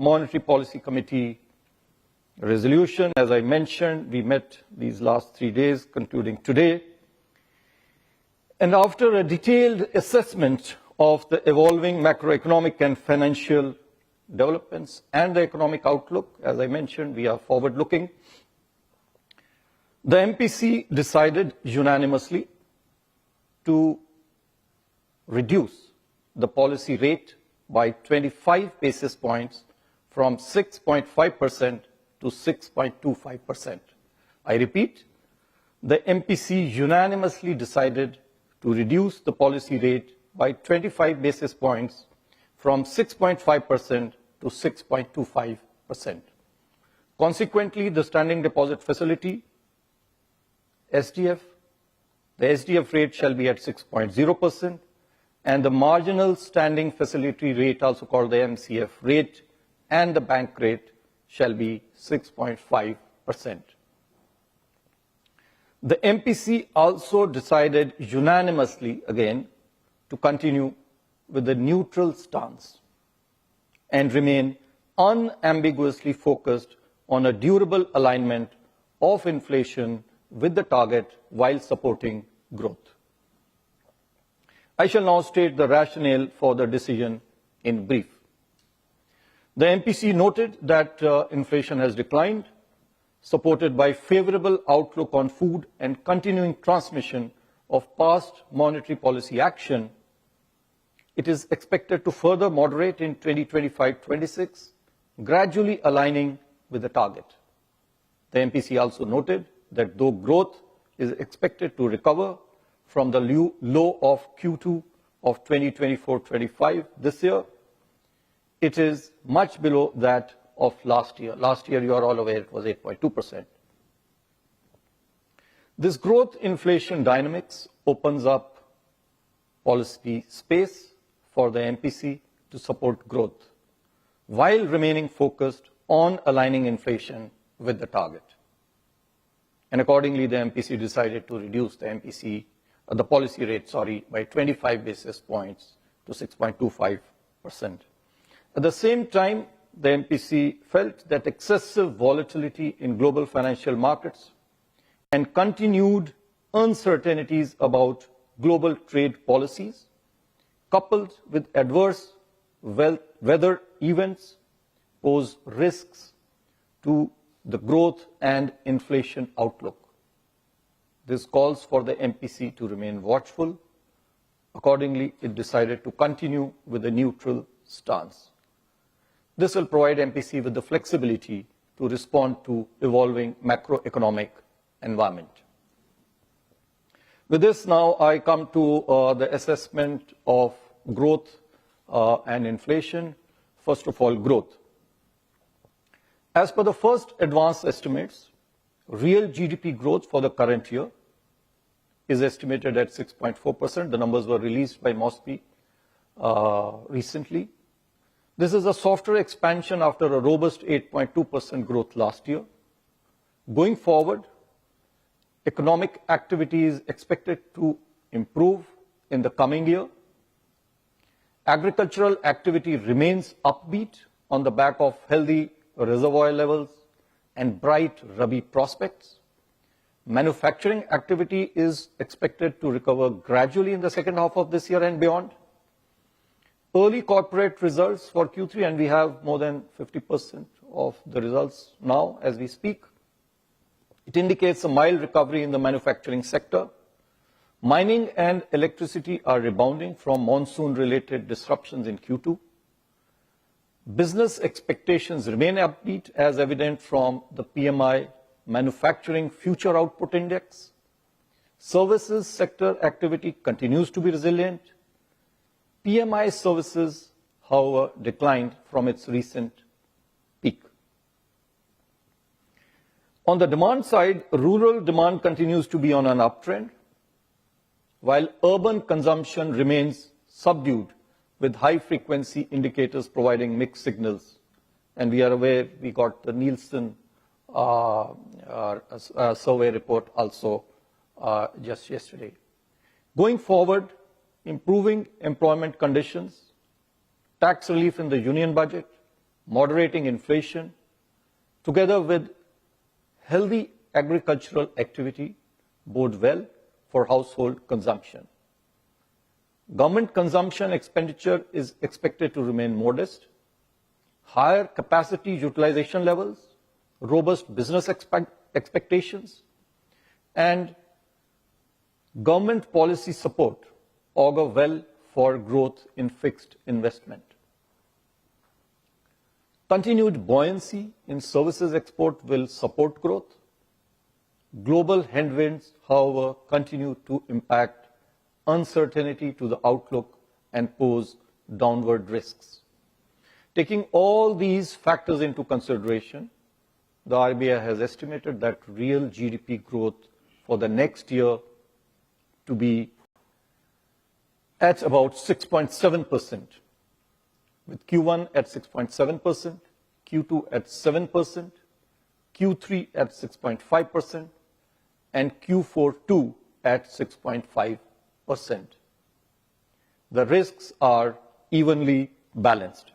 Monetary Policy Committee resolution. As I mentioned, we met these last 3 days, concluding today. And after a detailed assessment of the evolving macroeconomic and financial developments and the economic outlook, as I mentioned, we are forward-looking, the MPC decided unanimously to reduce the policy rate by 25 basis points from 6.5% to 6.25%. I repeat, the MPC unanimously decided to reduce the policy rate by 25 basis points from 6.5% to 6.25%. Consequently, the Standing Deposit Facility, SDF, the SDF rate shall be at 6.0%, and the marginal standing facility rate, also called the MCF rate, and the bank rate shall be 6.5%. The MPC also decided unanimously, again, to continue with the neutral stance and remain unambiguously focused on a durable alignment of inflation with the target while supporting growth. I shall now state the rationale for the decision in brief. The MPC noted that inflation has declined, supported by favorable outlook on food and continuing transmission of past monetary policy action. It is expected to further moderate in 2025-26, gradually aligning with the target. The MPC also noted that though growth is expected to recover from the low of Q2 of 2024-25 this year, it is much below that of last year. Last year, you are all aware, it was 8.2%. This growth inflation dynamics opens up policy space for the MPC to support growth, while remaining focused on aligning inflation with the target. And accordingly, the MPC decided to reduce the policy rate, by 25 basis points to 6.25%. At the same time, the MPC felt that excessive volatility in global financial markets and continued uncertainties about global trade policies, coupled with adverse weather events, pose risks to the growth and inflation outlook. This calls for the MPC to remain watchful. Accordingly, it decided to continue with a neutral stance. This will provide MPC with the flexibility to respond to evolving macroeconomic environment. With this, now I come to the assessment of growth and inflation. First of all, growth. As per the first advanced estimates, real GDP growth for the current year is estimated at 6.4%. The numbers were released by MOSPI recently. This is a softer expansion after a robust 8.2% growth last year. Going forward, economic activity is expected to improve in the coming year. Agricultural activity remains upbeat on the back of healthy reservoir levels and bright Rabi prospects. Manufacturing activity is expected to recover gradually in the second half of this year and beyond. Early corporate results for Q3, and we have more than 50% of the results now as we speak. It indicates a mild recovery in the manufacturing sector. Mining and electricity are rebounding from monsoon-related disruptions in Q2. Business expectations remain upbeat, as evident from the PMI Manufacturing Future Output Index. Services sector activity continues to be resilient. PMI services, however, declined from its recent peak. On the demand side, rural demand continues to be on an uptrend, while urban consumption remains subdued, with high-frequency indicators providing mixed signals. And we are aware, we got the Nielsen survey report also just yesterday. Going forward, improving employment conditions, tax relief in the union budget, moderating inflation, together with healthy agricultural activity, bode well for household consumption. Government consumption expenditure is expected to remain modest. Higher capacity utilization levels, robust business expectations, and government policy support augur well for growth in fixed investment. Continued buoyancy in services export will support growth. Global headwinds, however, continue to impact uncertainty to the outlook and pose downward risks. Taking all these factors into consideration, the RBI has estimated that real GDP growth for the next year to be at about 6.7%, with Q1 at 6.7%, Q2 at 7%, Q3 at 6.5%, and Q4 too at 6.5%. The risks are evenly balanced.